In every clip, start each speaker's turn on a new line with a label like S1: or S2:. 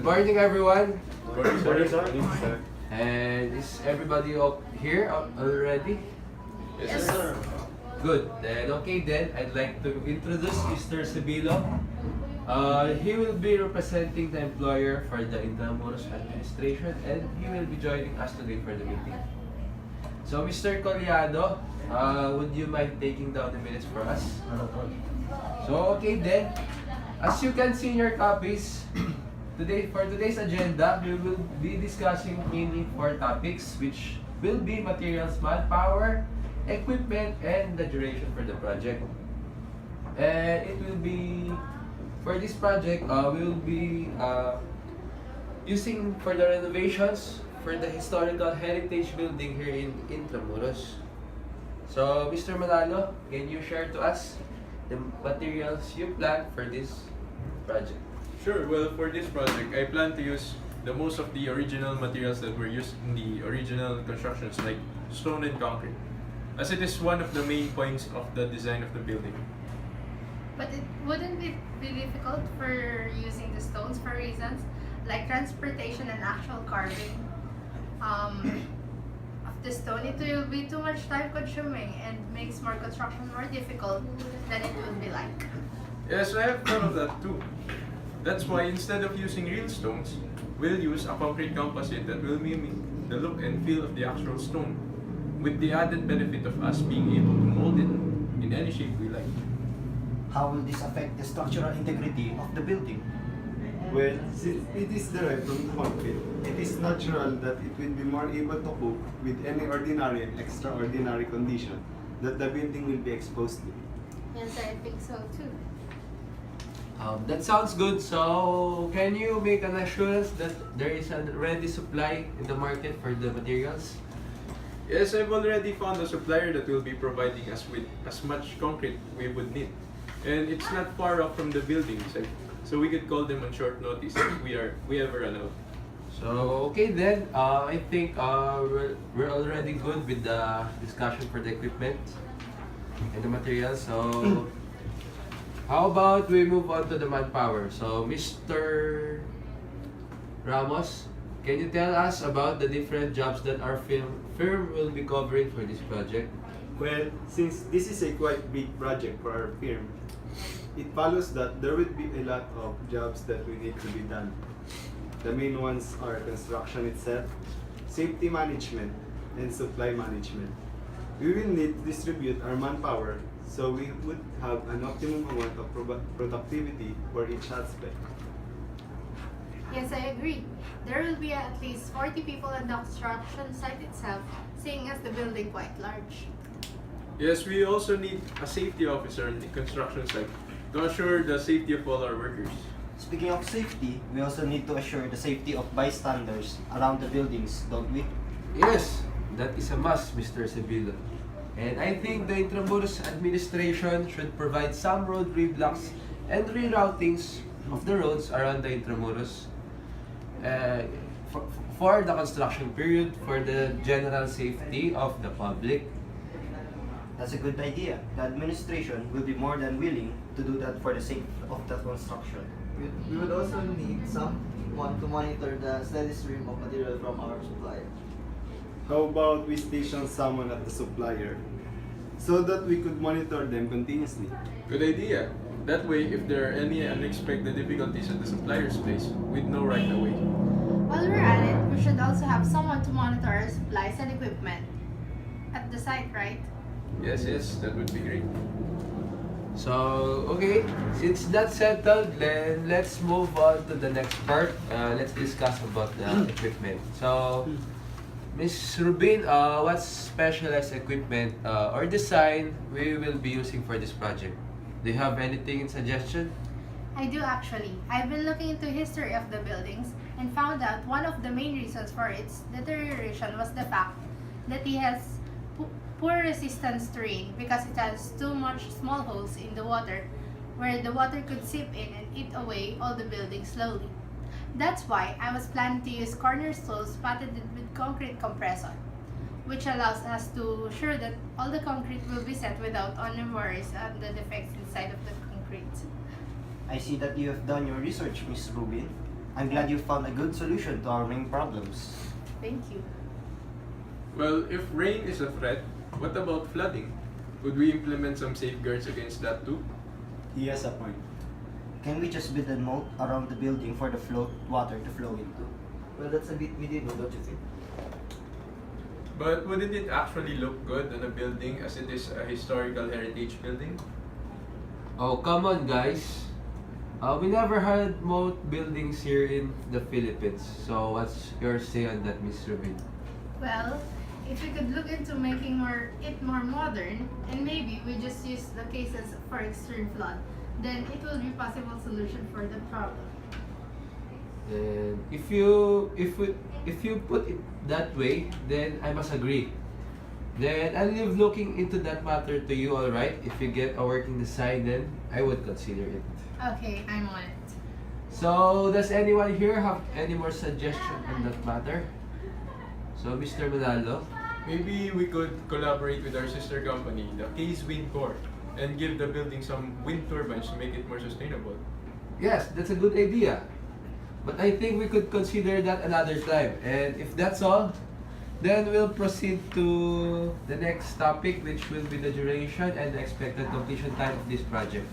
S1: morning, everyone.
S2: Morning, sir.
S1: And is everybody up here already?
S2: Yes, sir.
S1: Good. Then I'd like to introduce Mr. Sebilo. He will be representing the employer for the Intramuros administration, and he will be joining us today for the meeting. So, Mr. Collado, would you mind taking down the minutes for us? So, then, as you can see in your copies, for today's agenda, we will be discussing mainly 4 topics, which will be materials, manpower, equipment, and the duration for the project. And it will be, for this project, we will be using for the renovations for the historical heritage building here in Intramuros. So, Mr. Manalo, can you share to us the materials you plan for this project?
S2: Sure. Well, for this project, I plan to use the most of the original materials that were used in the original constructions, like stone and concrete, as it is one of the main points of the design of the building.
S3: But it wouldn't it be difficult for using the stones for reasons like transportation and actual carving of the stone? It will be too much time consuming and makes more construction more difficult than it would be like.
S2: Yes, I have thought of that too. That's why instead of using real stones, we'll use a concrete composite that will mimic the look and feel of the actual stone, with the added benefit of us being able to mold it in any shape we like.
S4: How will this affect the structural integrity of the building?
S5: Well, since it is derived from concrete, it is natural that it will be more able to cope with any ordinary and extraordinary condition that the building will be exposed to.
S3: Yes, I think so too.
S1: That sounds good. So, can you make an assurance that there is a ready supply in the market for the materials?
S2: Yes, I've already found a supplier that will be providing us with as much concrete we would need. And it's not far off from the building site, so we could call them on short notice if we ever run out.
S1: So, then, I think we're already good with the discussion for the equipment and the materials. So, how about we move on to the manpower? So, Mr. Ramos, can you tell us about the different jobs that our firm will be covering for this project?
S5: Well, since this is a quite big project for our firm, it follows that there will be a lot of jobs that we need to be done. The main ones are construction itself, safety management, and supply management. We will need to distribute our manpower so we would have an optimum amount of productivity for each aspect.
S3: Yes, I agree. There will be at least 40 people at the construction site itself, seeing as the building quite large.
S2: Yes, we also need a safety officer in the construction site to assure the safety of all our workers.
S4: Speaking of safety, we also need to assure the safety of bystanders around the buildings, don't we?
S1: Yes, that is a must, Mr. Sevilla. And I think the Intramuros administration should provide some road reblocks and reroutings of the roads around the Intramuros for the construction period for the general safety of the public.
S4: That's a good idea. The administration will be more than willing to do that for the sake of the construction.
S6: We would also need someone to monitor the steady stream of material from our supplier.
S5: How about we station someone at the supplier so that we could monitor them continuously?
S2: Good idea. That way, if there are any unexpected difficulties at the supplier's place, we'd know right away.
S3: While we're at it, we should also have someone to monitor our supplies and equipment at the site, right?
S2: Yes, that would be great.
S1: So, since that's settled, then let's move on to the next part. Let's discuss about the equipment. So, Ms. Rubin, what specialized equipment or design we will be using for this project? Do you have anything in suggestion?
S3: I do actually. I've been looking into history of the buildings and found out one of the main reasons for its deterioration was the fact that it has poor resistance to rain because it has too much small holes in the water where the water could seep in and eat away all the buildings slowly. That's why I was planning to use cornerstones patted with concrete compression, which allows us to ensure that all the concrete will be set without any worries on the defects inside of the concrete.
S4: I see that you have done your research, Miss Rubin. I'm glad you found a good solution to our main problems.
S3: Thank you.
S2: Well, if rain is a threat, what about flooding? Would we implement some safeguards against that too?
S5: He has a point.
S4: Can we just build a moat around the building for the water to flow into?
S6: Well, that's a bit medieval, don't you think?
S2: But wouldn't it actually look good on a building as it is a historical heritage building?
S1: Oh, come on, guys. We never had moat buildings here in the Philippines. So what's your say on that, Miss Rubin?
S3: Well, if we could look into making it more modern, and maybe we just use the cases for extreme flood, then it will be possible solution for the problem.
S1: And if you put it that way, then I must agree. Then I'll leave looking into that matter to you, alright? If you get a working design, then I would consider it.
S3: Okay, I'm on it.
S1: So, does anyone here have any more suggestion on that matter? So, Mr. Manalo?
S2: Maybe we could collaborate with our sister company, the Case Wind Corp, and give the building some wind turbines to make it more sustainable.
S1: Yes, that's a good idea. But I think we could consider that another time. And if that's all, then we'll proceed to the next topic, which will be the duration and the expected completion time of this project.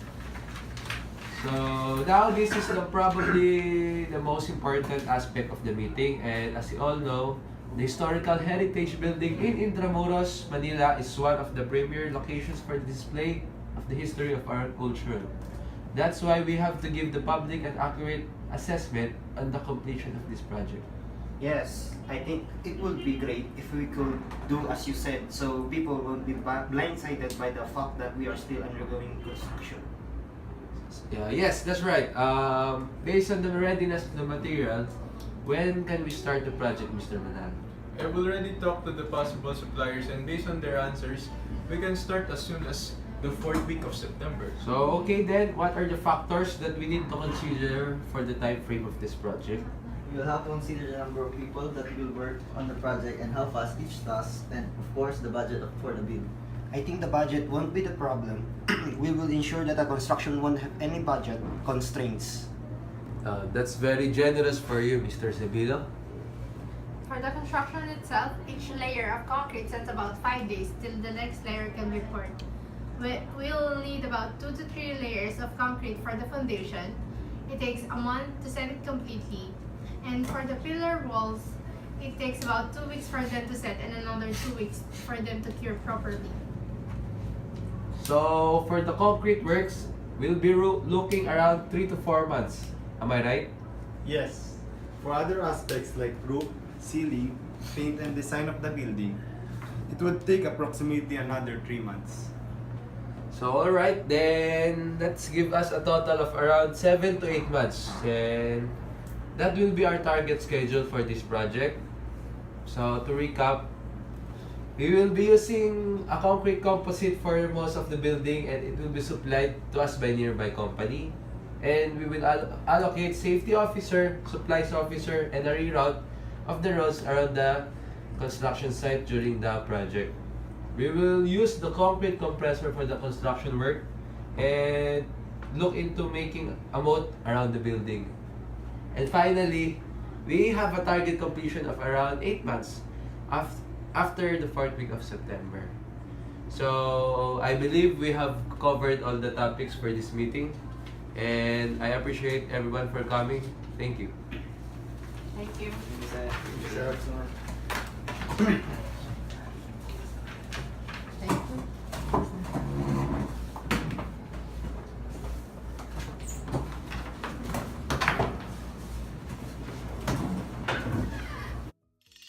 S1: So now this is probably the most important aspect of the meeting, and as you all know, the Historical Heritage Building in Intramuros, Manila is one of the premier locations for the display of the history of our culture. That's why we have to give the public an accurate assessment on the completion of this project.
S4: Yes, I think it would be great if we could do as you said, so people won't be blindsided by the fact that we are still undergoing construction.
S1: Yes, that's right. Based on the readiness of the material, when can we start the project, Mr. Manalo?
S2: I've already talked to the possible suppliers, and based on their answers, we can start as soon as the 4th week of September.
S1: So, okay then, what are the factors that we need to consider for the time frame of this project?
S6: We will have to consider the number of people that will work on the project and how fast each task, and of course the budget for the build.
S4: I think the budget won't be the problem. We will ensure that the construction won't have any budget constraints.
S1: That's very generous for you, Mr. Sebilo.
S3: For the construction itself, each layer of concrete sets about 5 days till the next layer can be poured. We'll need about 2 to 3 layers of concrete for the foundation. It takes a month to set it completely. And for the pillar walls, it takes about 2 weeks for them to set and another 2 weeks for them to cure properly.
S1: So, for the concrete works, we'll be looking around 3 to 4 months. Am I right?
S5: Yes. For other aspects like roof, ceiling, paint, and design of the building, it would take approximately another 3 months.
S1: So, alright, then let's give us a total of around 7 to 8 months. And that will be our target schedule for this project. So, to recap, we will be using a concrete composite for most of the building, and it will be supplied to us by nearby company. And we will allocate safety officer, supplies officer, and a reroute of the roads around the construction site during the project. We will use the concrete compressor for the construction work and look into making a moat around the building. And finally, we have a target completion of around 8 months after the 4th week of September. So, I believe we have covered all the topics for this meeting, and I appreciate everyone for coming. Thank you.
S3: Thank you.
S6: Sure.